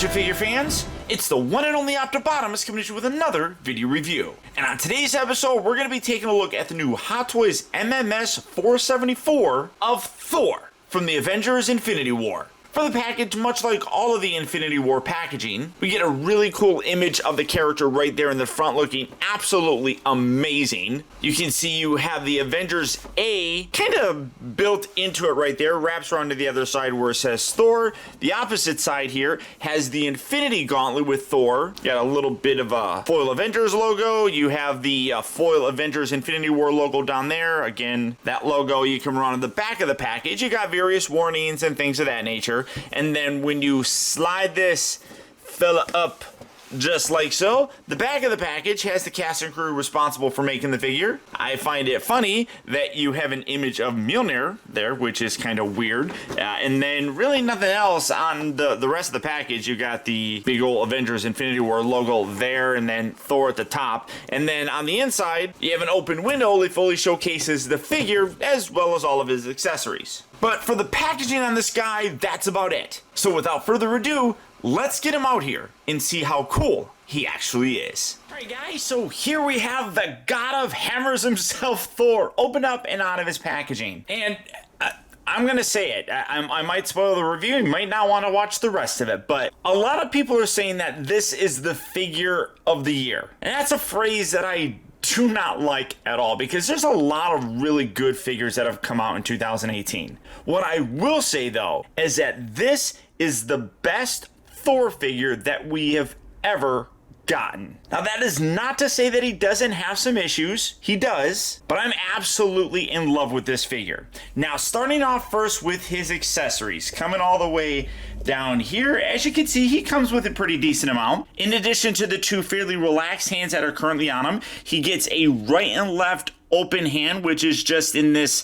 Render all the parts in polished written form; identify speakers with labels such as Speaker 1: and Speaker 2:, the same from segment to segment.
Speaker 1: action figure fans? It's the one and only Optibotimus coming at you with another video review. And on today's episode, we're going to be taking a look at the new Hot Toys MMS 474 of Thor from the Avengers Infinity War. For the package, much like all of the Infinity War packaging, we get a really cool image of the character right there in the front looking absolutely amazing. You can see you have the Avengers A kind of built into it right there, wraps around to the other side where it says Thor. The opposite side here has the Infinity Gauntlet with Thor. You got a little bit of a foil Avengers logo. You have the foil Avengers Infinity War logo down there. Again, that logo you can run on the back of the package. You got various warnings and things of that nature. And then when you slide this fella up just like so, the back of the package has the cast and crew responsible for making the figure. I find it funny that you have an image of Mjolnir there, which is kind of weird. And then really nothing else on the rest of the package. You got the big old Avengers Infinity War logo there, and then Thor at the top. And then on the inside, you have an open window that fully showcases the figure as well as all of his accessories. But for the packaging on this guy, that's about it. So without further ado, let's get him out here and see how cool he actually is. Alright guys, so here we have the god of hammers himself, Thor, opened up and out of his packaging. And I'm gonna say it, I might spoil the review, you might not want to watch the rest of it, but a lot of people are saying that this is the figure of the year. And that's a phrase that I do not like at all, because there's a lot of really good figures that have come out in 2018. What I will say though is that this is the best Thor figure that we have ever gotten. Now that is not to say that he doesn't have some issues, he does, but I'm absolutely in love with this figure. Now starting off first with his accessories, coming all the way down here, as you can see, he comes with a pretty decent amount. In addition to the two fairly relaxed hands that are currently on him, he gets a right and left open hand, which is just in this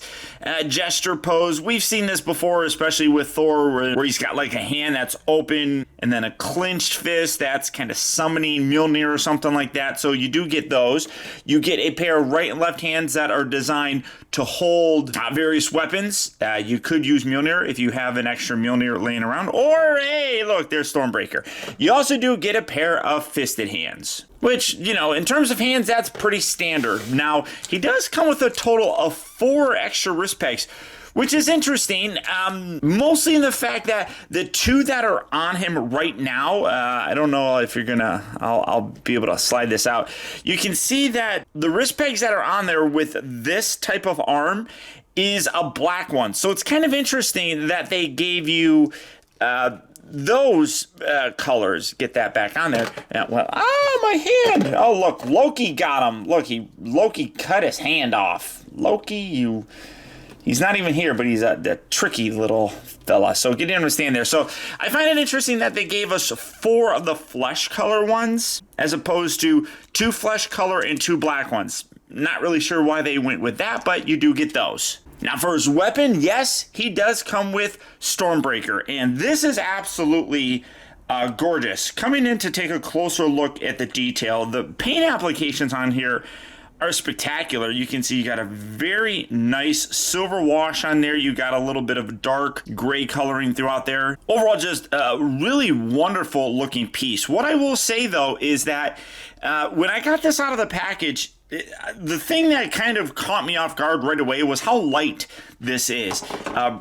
Speaker 1: gesture pose. We've seen this before, especially with Thor, where he's got like a hand that's open and then a clenched fist that's kind of summoning Mjolnir or something like that. So you do get those. You get a pair of right and left hands that are designed to hold various weapons. You could use Mjolnir if you have an extra Mjolnir laying around, or hey, look, there's Stormbreaker. You also do get a pair of fisted hands, which, you know, in terms of hands, that's pretty standard. Now, he does come with a total of 4 extra wrist pegs, which is interesting, mostly in the fact that the 2 that are on him right now, I don't know if you're gonna, I'll be able to slide this out. You can see that the wrist pegs that are on there with this type of arm is a black one. So it's kind of interesting that they gave you those colors. Get that back on there. Well, oh, my hand. Oh, look, Loki got him. Look, Loki cut his hand off. Loki, he's not even here, but he's a tricky little fella. So get to understand there. So I find it interesting that they gave us 4 of the flesh color ones as opposed to 2 flesh color and 2 black ones. Not really sure why they went with that, but you do get those. Now for his weapon, yes, he does come with Stormbreaker, and this is absolutely gorgeous. Coming in to take a closer look at the detail, the paint applications on here are spectacular. You can see you got a very nice silver wash on there. You got a little bit of dark gray coloring throughout there. Overall, just a really wonderful looking piece. What I will say though is that when I got this out of the package, the thing that kind of caught me off guard right away was how light this is.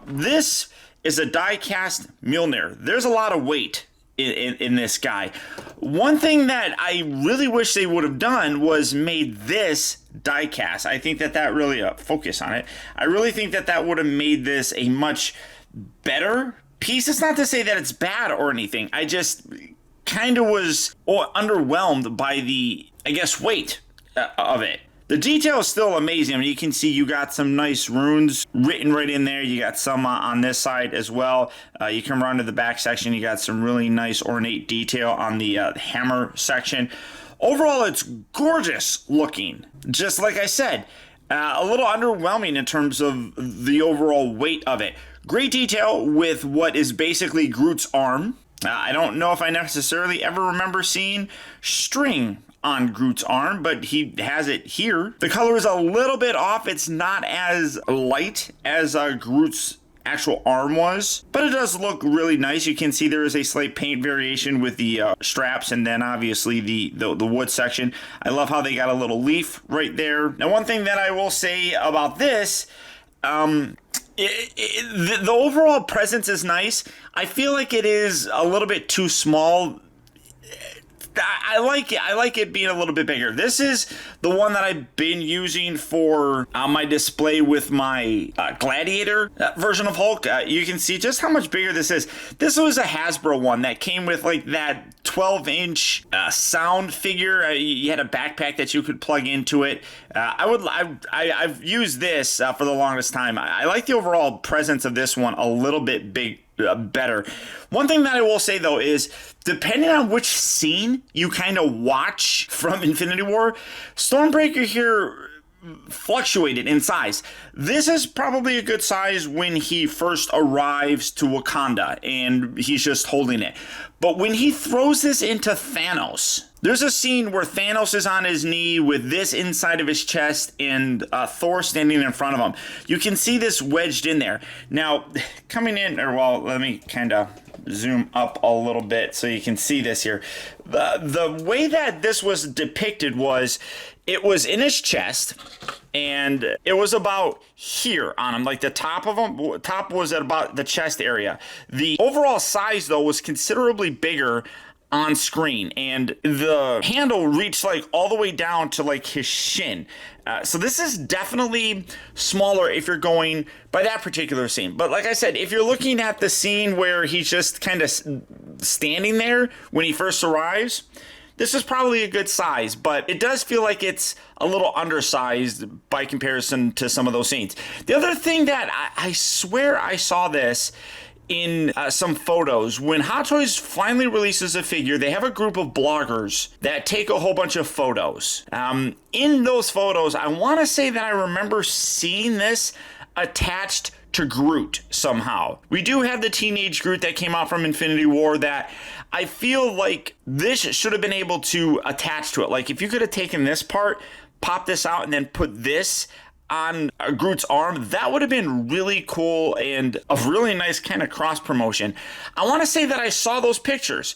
Speaker 1: This is a die-cast Mjolnir. There's a lot of weight in this guy. One thing that I really wish they would have done was made this die-cast. I think that really, focus on it. I really think that would have made this a much better piece. It's not to say that it's bad or anything. I just kind of was underwhelmed by the, I guess, weight of it. The detail is still amazing. I mean, you can see you got some nice runes written right in there. You got some on this side as well. You come around to the back section. You got some really nice ornate detail on the hammer section. Overall, it's gorgeous looking. Just like I said, a little underwhelming in terms of the overall weight of it. Great detail with what is basically Groot's arm. I don't know if I necessarily ever remember seeing string on Groot's arm, but he has it here. The color is a little bit off. It's not as light as Groot's actual arm was, but it does look really nice. You can see there is a slight paint variation with the straps, and then obviously the wood section. I love how they got a little leaf right there. Now, one thing that I will say about this, the overall presence is nice. I feel like it is a little bit too small. I like it. I like it being a little bit bigger. This is the one that I've been using for my display with my Gladiator version of Hulk. You can see just how much bigger this is. This was a Hasbro one that came with like that 12-inch sound figure. You had a backpack that you could plug into it. I've used this for the longest time. I like the overall presence of this one a little bit better. One thing that I will say though is, depending on which scene you kind of watch from Infinity War, Stormbreaker here fluctuated in size. This is probably a good size when he first arrives to Wakanda and he's just holding it. But when he throws this into Thanos, there's a scene where Thanos is on his knee with this inside of his chest and Thor standing in front of him. You can see this wedged in there. Now, coming in, or well, let me kind of zoom up a little bit so you can see this here. The way that this was depicted was, it was in his chest, and it was about here on him, like the top of him. Top was at about the chest area. The overall size, though, was considerably bigger on screen, and the handle reached like all the way down to like his shin. So this is definitely smaller if you're going by that particular scene. But like I said, if you're looking at the scene where he's just kind of standing there when he first arrives, this is probably a good size, but it does feel like it's a little undersized by comparison to some of those scenes. The other thing that I swear I saw this in some photos, when Hot Toys finally releases a figure, they have a group of bloggers that take a whole bunch of photos. In those photos, I want to say that I remember seeing this attached to Groot somehow. We do have the teenage Groot that came out from Infinity War that I feel like this should have been able to attach to it. Like if you could have taken this part, pop this out, and then put this on Groot's arm, that would have been really cool and a really nice kind of cross promotion. I want to say that I saw those pictures.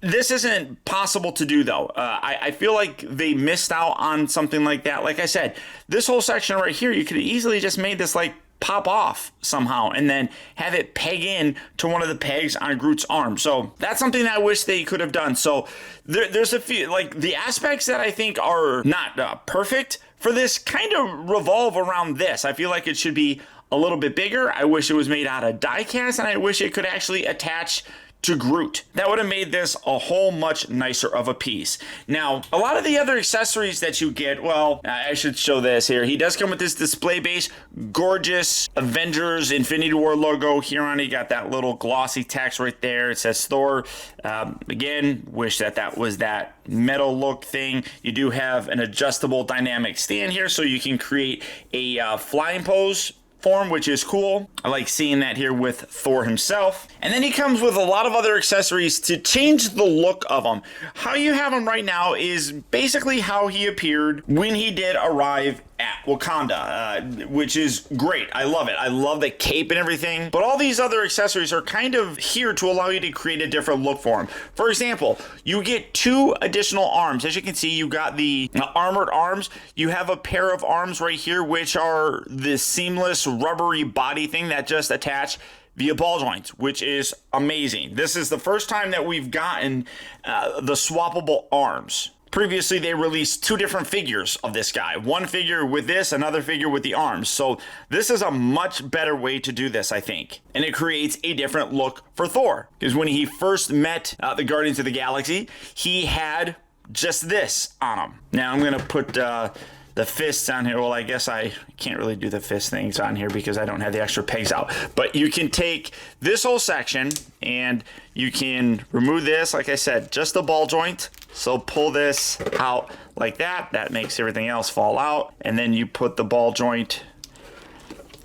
Speaker 1: This isn't possible to do though. I feel like they missed out on something like that. Like I said, this whole section right here, you could have easily just made this like pop off somehow and then have it peg in to one of the pegs on Groot's arm. So that's something that I wish they could have done. So there's a few, like the aspects that I think are not perfect for this kind of revolve around this. I feel like it should be a little bit bigger. I wish it was made out of diecast, and I wish it could actually attach to Groot. That would have made this a whole much nicer of a piece. Now, a lot of the other accessories that you get, well, I should show this here. He does come with this display base, gorgeous Avengers Infinity War logo. Here on it, you got that little glossy text right there. It says Thor. Again, wish that was that metal look thing. You do have an adjustable dynamic stand here, so you can create a flying pose form, which is cool. I like seeing that here with Thor himself. And then he comes with a lot of other accessories to change the look of him. How you have him right now is basically how he appeared when he did arrive at Wakanda, which is great. I love it. I love the cape and everything. But all these other accessories are kind of here to allow you to create a different look for him. For example, you get 2 additional arms. As you can see, you got the armored arms. You have a pair of arms right here, which are the seamless rubbery body thing that just attach via ball joints, which is amazing. This is the first time that we've gotten the swappable arms. Previously, they released 2 different figures of this guy. One figure with this, another figure with the arms. So this is a much better way to do this, I think. And it creates a different look for Thor. Because when he first met the Guardians of the Galaxy, he had just this on him. Now I'm going to put the fists on here. Well, I guess I can't really do the fist things on here because I don't have the extra pegs out. But you can take this whole section and you can remove this, like I said, just the ball joint. So pull this out like that. That makes everything else fall out. And then you put the ball joint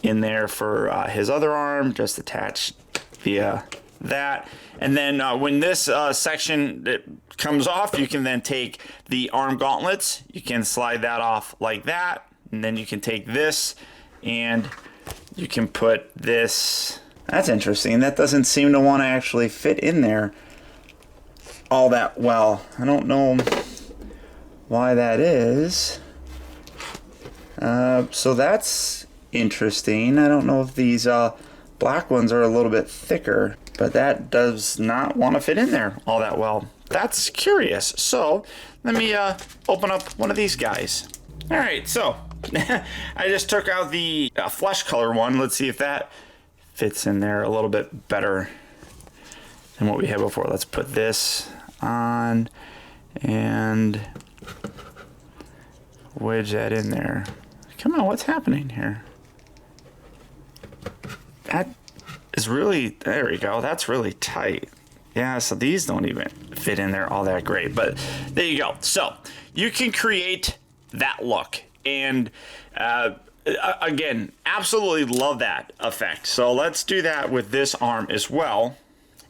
Speaker 1: in there for his other arm, just attached via that. And then when this section comes off, you can then take the arm gauntlets. You can slide that off like that. And then you can take this and you can put this. That's interesting. That doesn't seem to want to actually fit in there all that well. I don't know why that is. So that's interesting. I don't know if these black ones are a little bit thicker, but that does not want to fit in there all that well. That's curious. So let me open up one of these guys. All right, so I just took out the flesh color one. Let's see if that fits in there a little bit better than what we had before. Let's put this on and wedge that in there. Come on, what's happening here? That is really, there we go. That's really tight. Yeah, so these don't even fit in there all that great, but there you go. So you can create that look, and again, absolutely love that effect. So let's do that with this arm as well.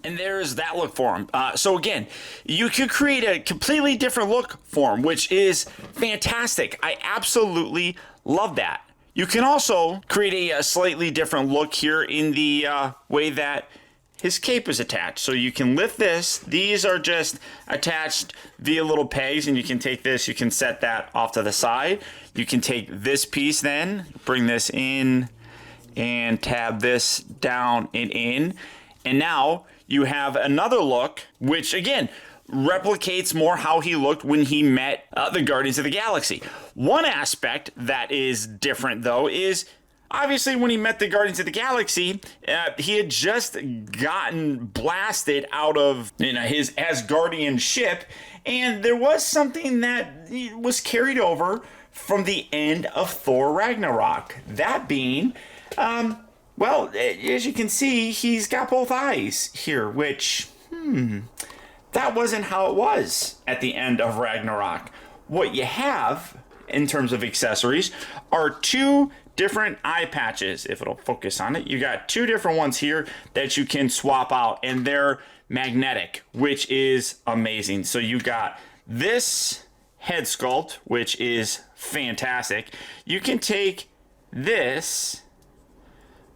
Speaker 1: And there's that look for him. So again, you could create a completely different look for him, which is fantastic. I absolutely love that. You can also create a slightly different look here in the way that his cape is attached. So you can lift this. These are just attached via little pegs, and you can take this, you can set that off to the side. You can take this piece then, bring this in, and tab this down and in. And now you have another look, which again, replicates more how he looked when he met the Guardians of the Galaxy. One aspect that is different, though, is obviously when he met the Guardians of the Galaxy, he had just gotten blasted out of his Asgardian ship, and there was something that was carried over from the end of Thor Ragnarok. That being, well, as you can see, he's got both eyes here, which, that wasn't how it was at the end of Ragnarok. What you have, in terms of accessories, are two different eye patches. If it'll focus on it, you got two different ones here that you can swap out, and they're magnetic, which is amazing. So you got this head sculpt, which is fantastic. You can take this,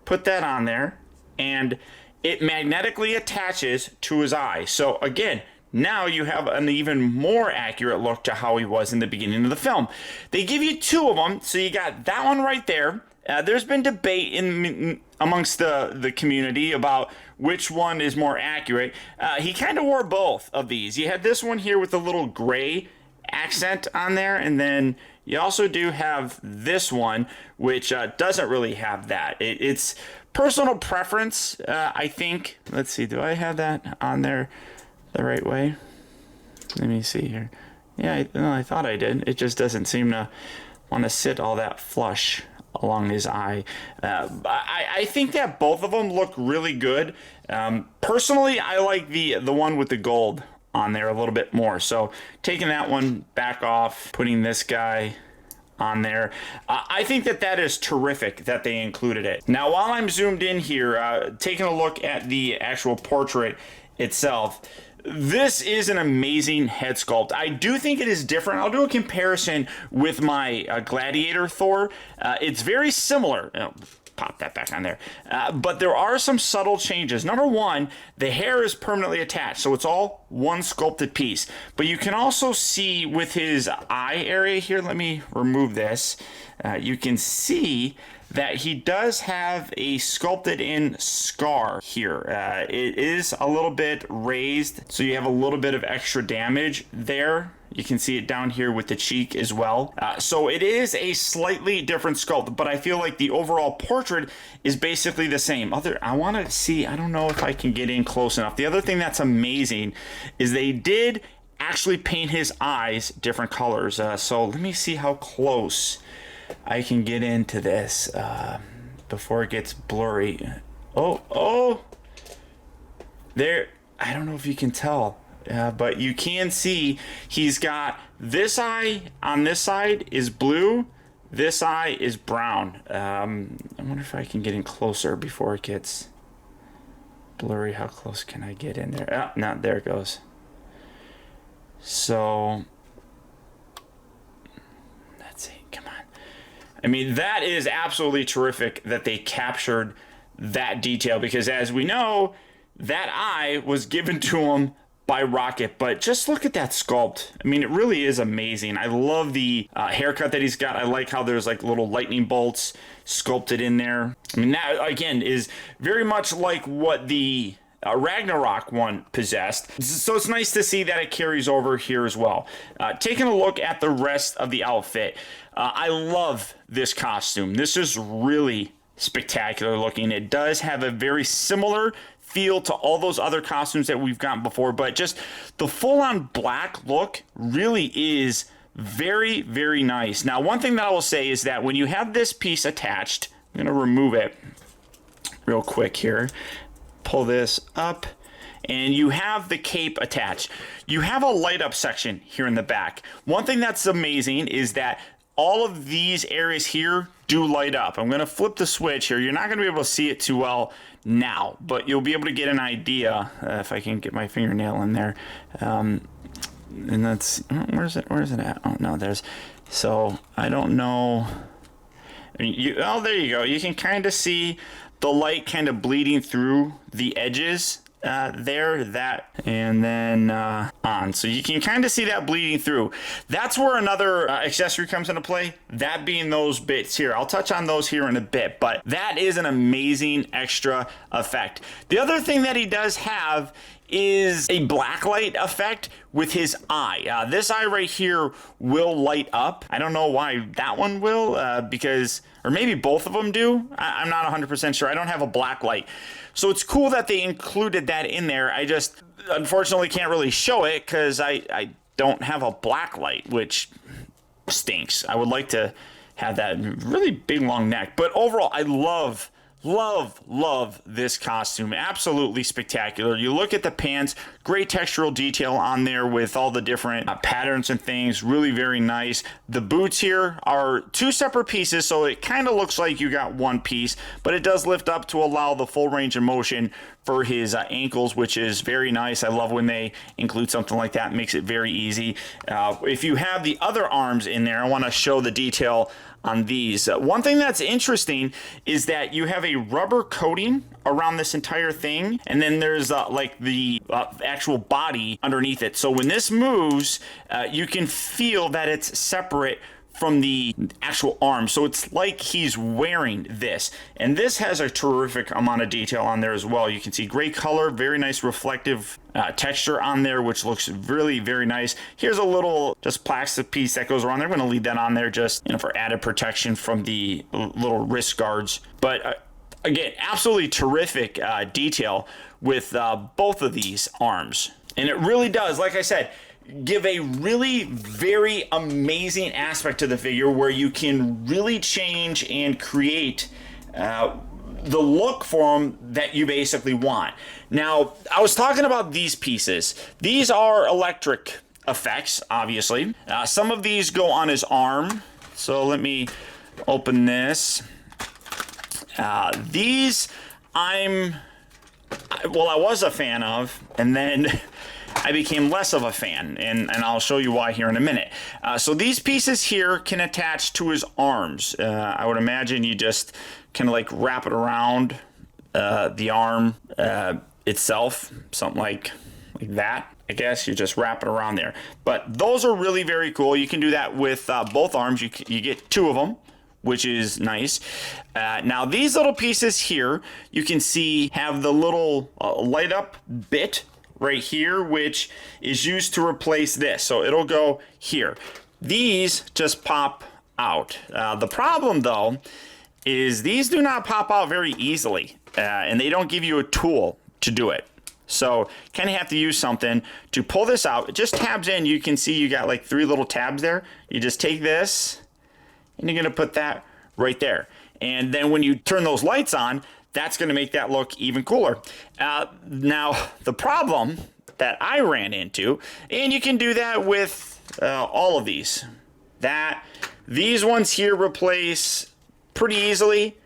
Speaker 1: put that on there, and it magnetically attaches to his eye. So again, now you have an even more accurate look to how he was in the beginning of the film. They give you two of them, so you got that one right there. There's been debate amongst the community about which one is more accurate. He kind of wore both of these. You had this one here with a little gray accent on there, and then you also do have this one, which doesn't really have that. It's personal preference, I think. Let's see, do I have that on there the right way? Let me see here. Yeah, I thought I did. It just doesn't seem to want to sit all that flush along his eye. I think that both of them look really good. Personally, I like the one with the gold on there a little bit more. So taking that one back off, putting this guy on there. I think that is terrific that they included it. Now, while I'm zoomed in here, taking a look at the actual portrait itself, this is an amazing head sculpt. I do think it is different. I'll do a comparison with my Gladiator Thor. It's very similar. Pop that back on there. But there are some subtle changes. Number one, the hair is permanently attached, so it's all one sculpted piece. But you can also see with his eye area here, let me remove this. You can see that he does have a sculpted in scar here. It is a little bit raised, so you have a little bit of extra damage there. You can see it down here with the cheek as well. So it is a slightly different sculpt, but I feel like the overall portrait is basically the same. I want to see, I don't know if I can get in close enough. The other thing that's amazing is they did actually paint his eyes different colors. So let me see how close I can get into this before it gets blurry. Oh, there, I don't know if you can tell. But you can see he's got this eye on this side is blue, this eye is brown. I wonder if I can get in closer before it gets blurry. How close can I get in there? Oh, no, there it goes. So let's see, come on. I mean, that is absolutely terrific that they captured that detail, because as we know, that eye was given to him by Rocket. But just look at that sculpt. I mean, it really is amazing. I love the haircut that he's got. I like how there's like little lightning bolts sculpted in there. I mean, that again is very much like what the Ragnarok one possessed. So it's nice to see that it carries over here as well. Taking a look at the rest of the outfit, I love this costume. This is really spectacular looking. It does have a very similar feel to all those other costumes that we've gotten before, but just the full-on black look really is very, very nice. Now, one thing that I will say is that when you have this piece attached, I'm going to remove it real quick here. Pull this up, and you have the cape attached. You have a light up section here in the back. One thing that's amazing is that all of these areas here do light up. I'm going to flip the switch here. You're not going to be able to see it too well now, but you'll be able to get an idea if I can get my fingernail in there. And that's, where's it at? Oh no, there's, so I don't know. I mean, oh, there you go. You can kind of see the light kind of bleeding through the edges there, that, and then on. So you can kind of see that bleeding through. That's where another accessory comes into play, that being those bits here. I'll touch on those here in a bit, but that is an amazing extra effect. The other thing that he does have is a blacklight effect with his eye. This eye right here will light up. I don't know why that one will, because, or maybe both of them do. I'm not 100% sure. I don't have a blacklight. So it's cool that they included that in there. I just unfortunately can't really show it because I don't have a blacklight, which stinks. I would like to have that really big long neck. But overall, I love this costume. Absolutely spectacular. You look at the pants, great textural detail on there with all the different patterns and things. Really very nice. The boots here are two separate pieces, so it kind of looks like you got one piece, but it does lift up to allow the full range of motion for his ankles, which is very nice. I love when they include something like that. It makes it very easy. If you have the other arms in there, I want to show the detail on these. One thing that's interesting is that you have a rubber coating around this entire thing, and then there's like the actual body underneath it. So when this moves, you can feel that it's separate from the actual arm. So it's like he's wearing this. And this has a terrific amount of detail on there as well. You can see great color, very nice reflective texture on there, which looks really very nice. Here's a little just plastic piece that goes around there. I'm going to leave that on there just, you know, for added protection from the little wrist guards. But again, absolutely terrific detail with both of these arms. And it really does, like I said, give a really very amazing aspect to the figure where you can really change and create the look for them that you basically want. Now, I was talking about these pieces. These are electric effects, obviously. Some of these go on his arm. So let me open this. These I was a fan of, and then I became less of a fan, and I'll show you why here in a minute. So these pieces here can attach to his arms. I would imagine you just kind of like wrap it around the arm itself, something like that. I guess you just wrap it around there. But those are really very cool. You can do that with both arms. You get two of them, which is nice. Now these little pieces here, you can see have the little light up bit right here, which is used to replace this. So it'll go here. These just pop out. The problem though is these do not pop out very easily, and they don't give you a tool to do it. So kind of have to use something to pull this out. It just tabs in. You can see you got like 3 little tabs there. You just take this and you're going to put that right there. And then when you turn those lights on, that's going to make that look even cooler. Now, the problem that I ran into, and you can do that with all of these, that these ones here replace pretty easily.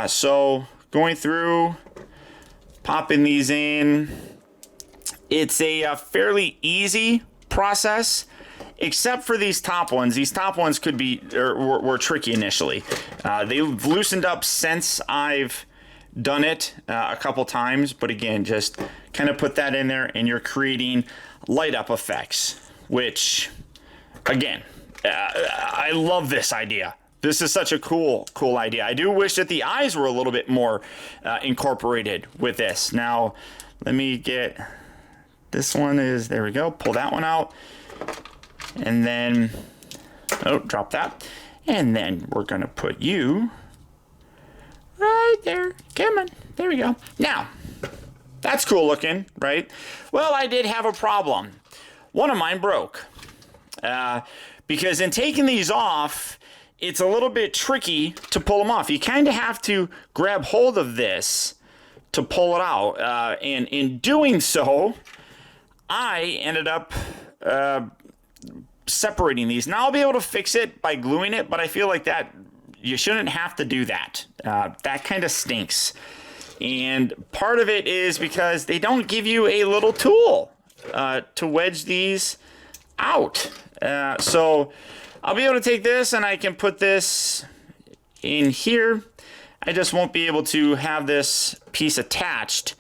Speaker 1: So going through, popping these in, it's a fairly easy process. except for these top ones. These top ones could be, or were tricky initially. They've loosened up since I've done it a couple times, but again, just kind of put that in there and you're creating light up effects, which again, I love this idea. This is such a cool idea. I do wish that the eyes were a little bit more incorporated with this. Now, let me get, this one is, there we go, pull that one out. And then, oh, drop that. And then we're gonna put you right there. Come on, there we go. Now, that's cool looking, right? Well, I did have a problem. One of mine broke. Because in taking these off, it's a little bit tricky to pull them off. You kind of have to grab hold of this to pull it out. And in doing so, I ended up separating these. Now I'll be able to fix it by gluing it, but I feel like that you shouldn't have to do that. That kind of stinks. And part of it is because they don't give you a little tool to wedge these out. So I'll be able to take this and I can put this in here. I just won't be able to have this piece attached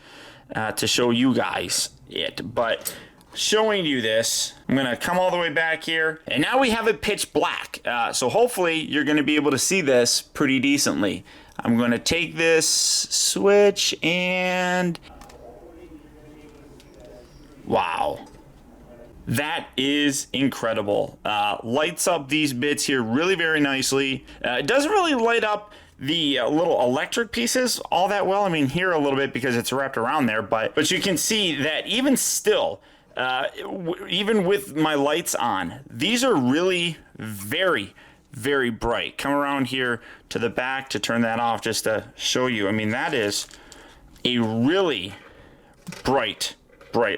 Speaker 1: to show you guys it. But showing you this, I'm gonna come all the way back here, and now we have it pitch black. So hopefully you're gonna be able to see this pretty decently. I'm gonna take this switch and wow. That is incredible. Lights up these bits here really very nicely. It doesn't really light up the little electric pieces all that well. I mean, here a little bit because it's wrapped around there, but you can see that even still, even with my lights on, these are really very, very bright. Come around here to the back to turn that off just to show you. I mean, that is a really bright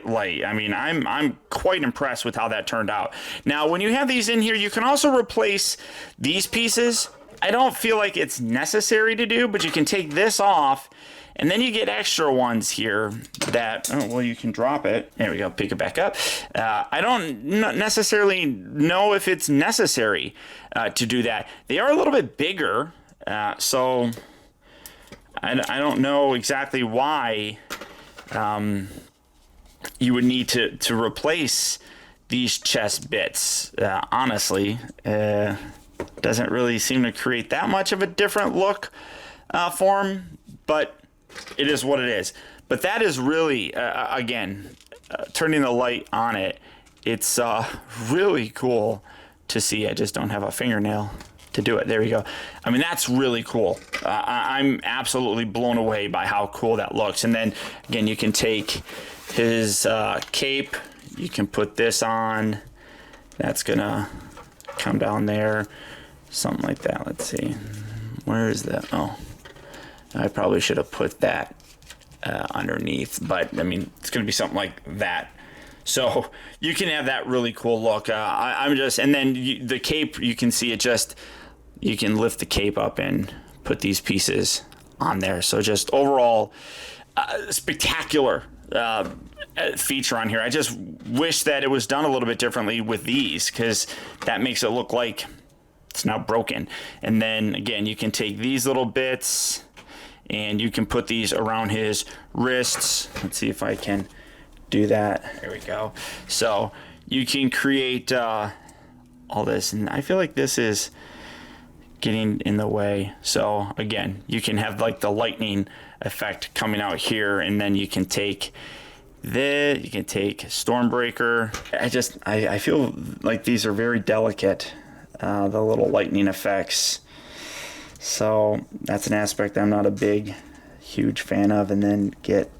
Speaker 1: light. I mean, I'm quite impressed with how that turned out. Now, when you have these in here, you can also replace these pieces. I don't feel like it's necessary to do, but you can take this off, and then you get extra ones here that, oh, well, you can drop it. There we go, pick it back up. I don't necessarily know if it's necessary to do that. They are a little bit bigger, so I don't know exactly why you would need to replace these chest bits. Honestly, doesn't really seem to create that much of a different look for them, but it is what it is. But that is really, again, turning the light on it, it's really cool to see. I just don't have a fingernail to do it. There we go. I mean, that's really cool. I'm absolutely blown away by how cool that looks. And then, again, you can take his cape, you can put this on, that's gonna come down there, something like that. Let's see, where is that? Oh, I probably should have put that underneath, but I mean, it's gonna be something like that. So you can have that really cool look. I'm just, and then the cape, you can see it just, you can lift the cape up and put these pieces on there. So just overall, spectacular feature on here. I just wish that it was done a little bit differently with these, because that makes it look like it's not broken. And then again, you can take these little bits and you can put these around his wrists. Let's see if I can do that. There we go. So you can create all this, and I feel like this is getting in the way. So again, you can have like the lightning effect coming out here, and then you can take this, you can take Stormbreaker. I feel like these are very delicate, the little lightning effects. So that's an aspect I'm not a huge fan of. And then get,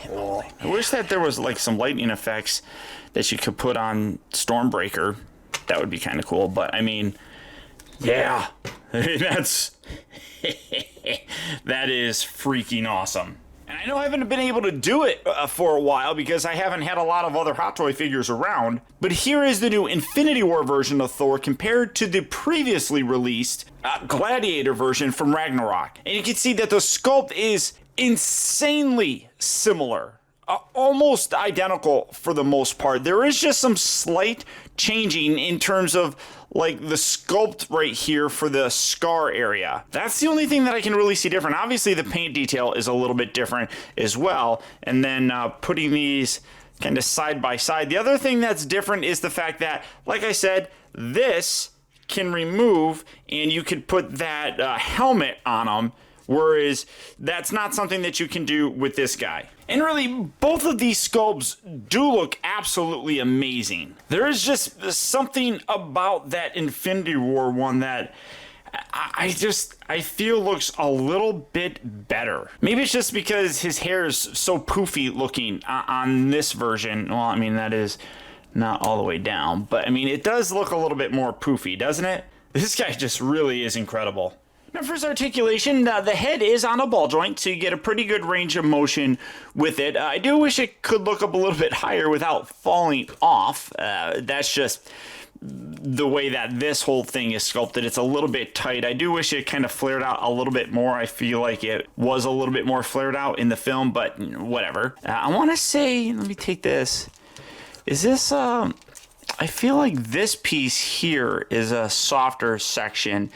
Speaker 1: I wish that there was like some lightning effects that you could put on Stormbreaker. That would be kind of cool. But I mean, yeah, that's that is freaking awesome. And I know I haven't been able to do it for a while because I haven't had a lot of other Hot Toy figures around, but here is the new Infinity War version of Thor compared to the previously released Gladiator version from Ragnarok. And you can see that the sculpt is insanely similar. almost identical for the most part. There is just some slight changing in terms of like the sculpt right here for the scar area. That's the only thing that I can really see different. Obviously the paint detail is a little bit different as well. And then putting these kind of side by side. The other thing that's different is the fact that, like I said, this can remove and you could put that helmet on them, whereas that's not something that you can do with this guy. And really, both of these sculpts do look absolutely amazing. There is just something about that Infinity War one that I feel looks a little bit better. Maybe it's just because his hair is so poofy looking on this version. Well, I mean, that is not all the way down, but I mean, it does look a little bit more poofy, doesn't it? This guy just really is incredible. Now for his articulation, the head is on a ball joint, so you get a pretty good range of motion with it. I do wish it could look up a little bit higher without falling off. That's just the way that this whole thing is sculpted. It's a little bit tight. I do wish it kind of flared out a little bit more. I feel like it was a little bit more flared out in the film, but whatever. I want to say, let me take this. Is this, I feel like this piece here is a softer section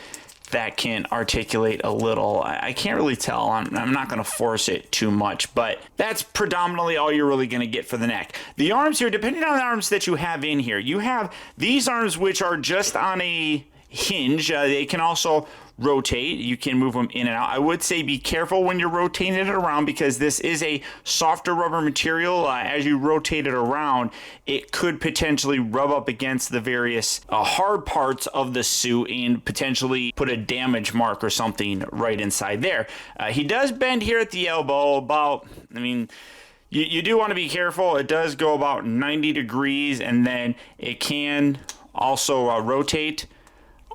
Speaker 1: that can articulate a little. I can't really tell. I'm not going to force it too much, but that's predominantly all you're really going to get for the neck. The arms here, depending on the arms that you have in here, you have these arms which are just on a hinge. They can also rotate. You can move them in and out. I would say be careful when you're rotating it around because this is a softer rubber material. As you rotate it around, it could potentially rub up against the various hard parts of the suit and potentially put a damage mark or something right inside there. He does bend here at the elbow about, I mean, you do want to be careful. It does go about 90 degrees and then it can also rotate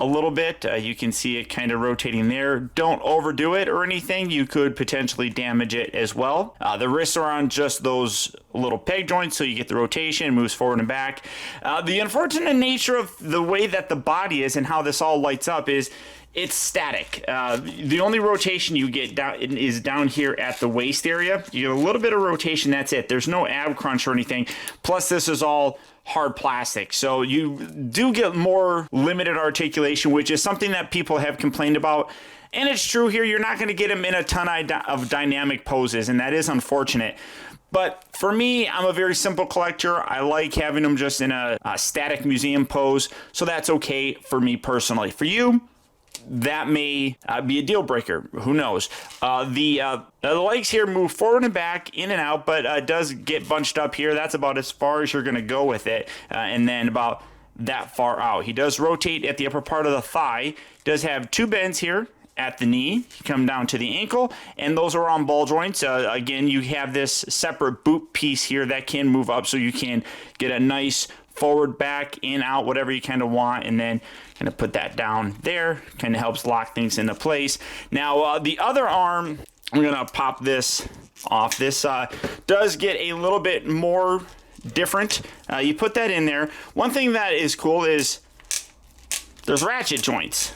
Speaker 1: a little bit. You can see it kind of rotating there. Don't overdo it or anything. You could potentially damage it as well. The wrists are on just those little peg joints, so you get the rotation, moves forward and back. The unfortunate nature of the way that the body is and how this all lights up is it's static. The only rotation you get down is down here at the waist area. You get a little bit of rotation, that's it. There's no ab crunch or anything. Plus this is all hard plastic, so you do get more limited articulation, which is something that people have complained about. And it's true here, you're not going to get them in a ton of dynamic poses, and that is unfortunate. But for me, I'm a very simple collector. I like having them just in a static museum pose, so that's okay for me personally. For you, that may be a deal breaker. Who knows? The legs here move forward and back, in and out, but it does get bunched up here. That's about as far as you're going to go with it. And then about that far out. He does rotate at the upper part of the thigh. Does have two bends here at the knee. You come down to the ankle, and those are on ball joints. Again, you have this separate boot piece here that can move up, so you can get a nice forward, back, in, out, whatever you kind of want, and then kind of put that down there. Kind of helps lock things into place. Now, the other arm, I'm going to pop this off. This does get a little bit more different. You put that in there. One thing that is cool is there's ratchet joints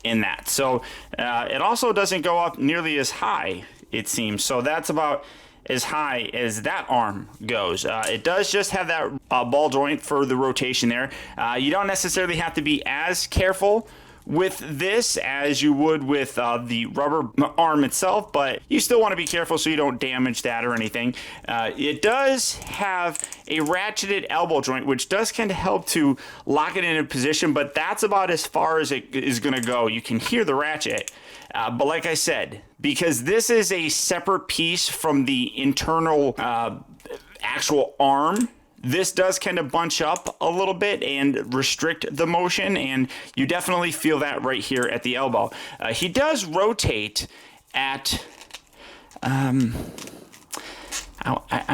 Speaker 1: in that. So it also doesn't go up nearly as high, it seems. So that's about as high as that arm goes. It does just have that ball joint for the rotation there. You don't necessarily have to be as careful with this as you would with the rubber arm itself, but you still want to be careful so you don't damage that or anything. It does have a ratcheted elbow joint, which does kind of help to lock it in a position, but that's about as far as it is going to go. You can hear the ratchet. But like I said, because this is a separate piece from the internal actual arm, this does kind of bunch up a little bit and restrict the motion, and you definitely feel that right here at the elbow. He does rotate at... I'm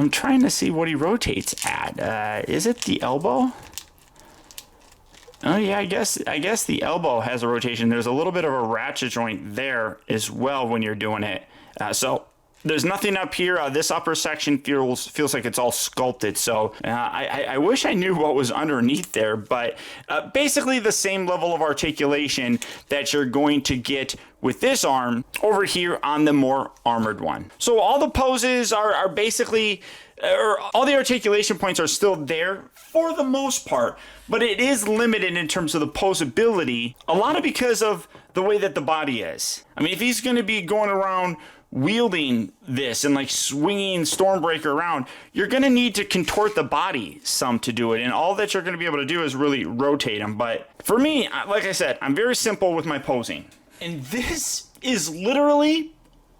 Speaker 1: trying to see what he rotates at. Is it the elbow? Oh yeah, I guess the elbow has a rotation. There's a little bit of a ratchet joint there as well when you're doing it. So There's nothing up here. This upper section feels like it's all sculpted. So I wish I knew what was underneath there, but basically the same level of articulation that you're going to get with this arm over here on the more armored one. So all the poses are basically, or all the articulation points are still there for the most part, but it is limited in terms of the posability, a lot of because of the way that the body is. I mean, if he's going to be going around wielding this and like swinging Stormbreaker around, you're going to need to contort the body some to do it, and all that you're going to be able to do is really rotate him. But for me, like I said, I'm very simple with my posing, and this is literally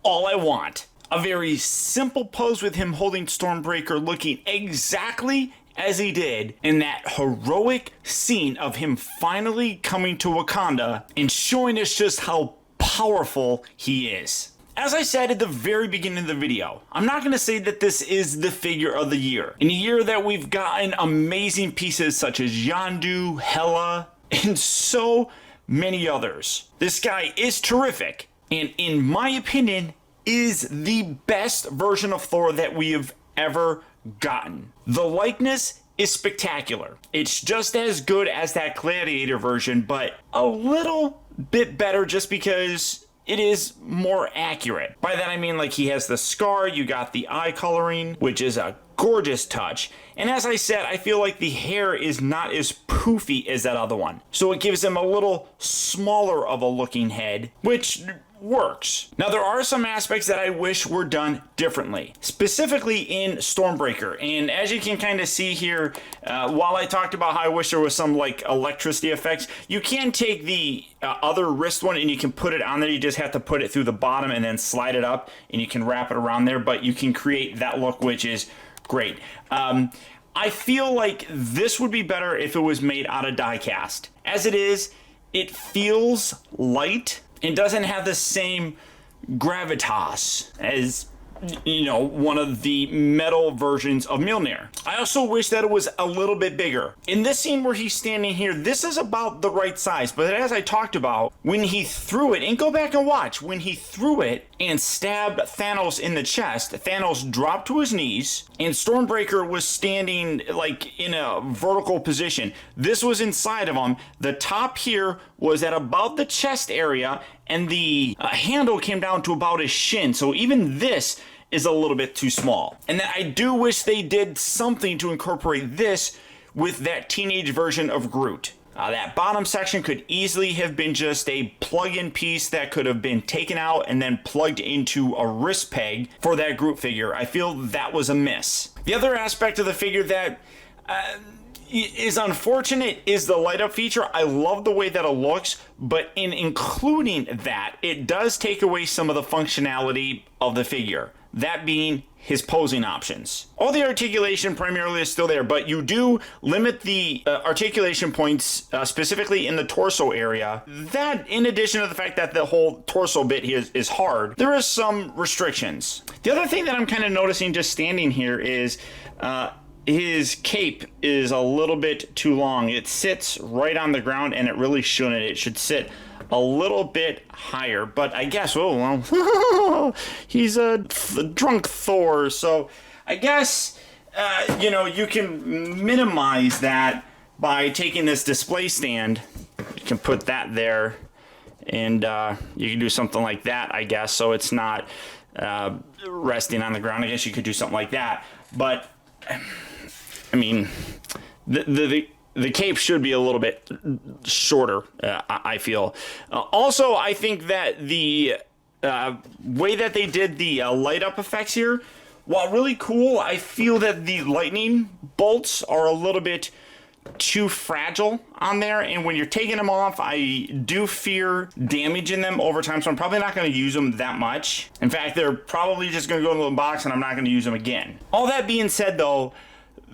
Speaker 1: all I want. A very simple pose with him holding Stormbreaker, looking exactly as he did in that heroic scene of him finally coming to Wakanda and showing us just how powerful he is. As I said at the very beginning of the video, I'm not going to say that this is the figure of the year. In a year that we've gotten amazing pieces such as Yondu, Hela, and so many others. This guy is terrific, and in my opinion, is the best version of Thor that we have ever gotten. The likeness is spectacular. It's just as good as that Gladiator version, but a little bit better just because it is more accurate. By that I mean, like, he has the scar, you got the eye coloring, which is a gorgeous touch. And as I said, I feel like the hair is not as poofy as that other one. So it gives him a little smaller of a looking head, which works. Now, there are some aspects that I wish were done differently, specifically in Stormbreaker. And as you can kind of see here, while I talked about how I wish there was some like electricity effects, you can take the other wrist one and you can put it on there. You just have to put it through the bottom and then slide it up, and you can wrap it around there, but you can create that look, which is great. I feel like this would be better if it was made out of diecast. As it is, it feels light and doesn't have the same gravitas as, you know, one of the metal versions of Mjolnir. I also wish that it was a little bit bigger. In this scene where he's standing here, this is about the right size, but as I talked about, when he threw it, and go back and watch, when he threw it and stabbed Thanos in the chest, Thanos dropped to his knees, and Stormbreaker was standing like in a vertical position. This was inside of him. The top here was at about the chest area, and the handle came down to about his shin. So even this is a little bit too small. And I do wish they did something to incorporate this with that teenage version of Groot. That bottom section could easily have been just a plug-in piece that could have been taken out and then plugged into a wrist peg for that Groot figure. I feel that was a miss. The other aspect of the figure that is unfortunate is the light up feature. I love the way that it looks, but in including that, it does take away some of the functionality of the figure, that being his posing options. All the articulation primarily is still there, but you do limit the articulation points specifically in the torso area. That, in addition to the fact that the whole torso bit here is hard, there is some restrictions. The other thing that I'm kind of noticing just standing here is his cape is a little bit too long. It sits right on the ground, and it really shouldn't. It should sit a little bit higher, but I guess, oh well, he's a drunk Thor, so I guess, you know, you can minimize that by taking this display stand. You can put that there, and you can do something like that, I guess, so it's not resting on the ground. I guess you could do something like that, but I mean, the cape should be a little bit shorter, I feel. Also, I think that the way that they did the light up effects here, while really cool, I feel that the lightning bolts are a little bit too fragile on there, and when you're taking them off, I do fear damaging them over time, so I'm probably not going to use them that much. In fact, they're probably just going to go into the box, and I'm not going to use them again. All that being said, though,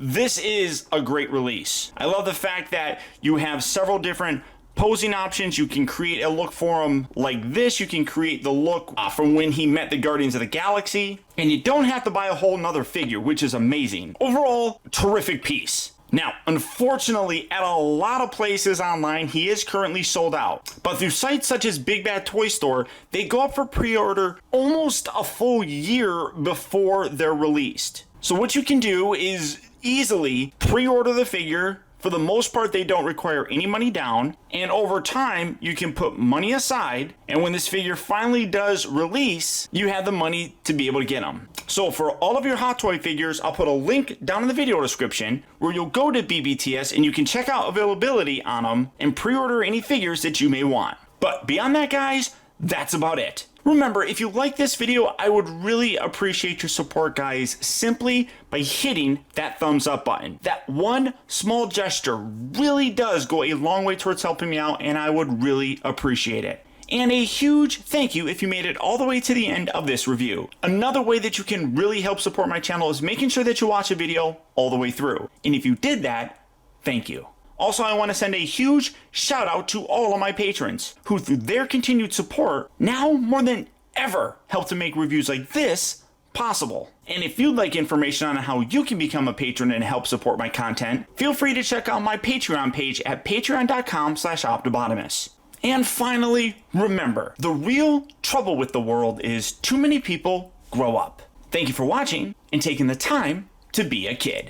Speaker 1: this is a great release. I love the fact that you have several different posing options. You can create a look for him like this. You can create the look from when he met the Guardians of the Galaxy. And you don't have to buy a whole nother figure, which is amazing. Overall, terrific piece. Now, unfortunately, at a lot of places online, he is currently sold out. But through sites such as Big Bad Toy Store, they go up for pre-order almost a full year before they're released. So what you can do is easily pre-order the figure. For the most part, they don't require any money down, and over time, you can put money aside, and when this figure finally does release, you have the money to be able to get them. So for all of your Hot Toy figures, I'll put a link down in the video description where you'll go to BBTS and you can check out availability on them and pre-order any figures that you may want. But beyond that, guys, that's about it. Remember, if you like this video, I would really appreciate your support, guys, simply by hitting that thumbs up button. That one small gesture really does go a long way towards helping me out, and I would really appreciate it. And a huge thank you if you made it all the way to the end of this review. Another way that you can really help support my channel is making sure that you watch a video all the way through. And if you did that, thank you. Also, I want to send a huge shout out to all of my patrons who, through their continued support, now more than ever help to make reviews like this possible. And if you'd like information on how you can become a patron and help support my content, feel free to check out my Patreon page at patreon.com/Optibotimus. And finally, remember, the real trouble with the world is too many people grow up. Thank you for watching and taking the time to be a kid.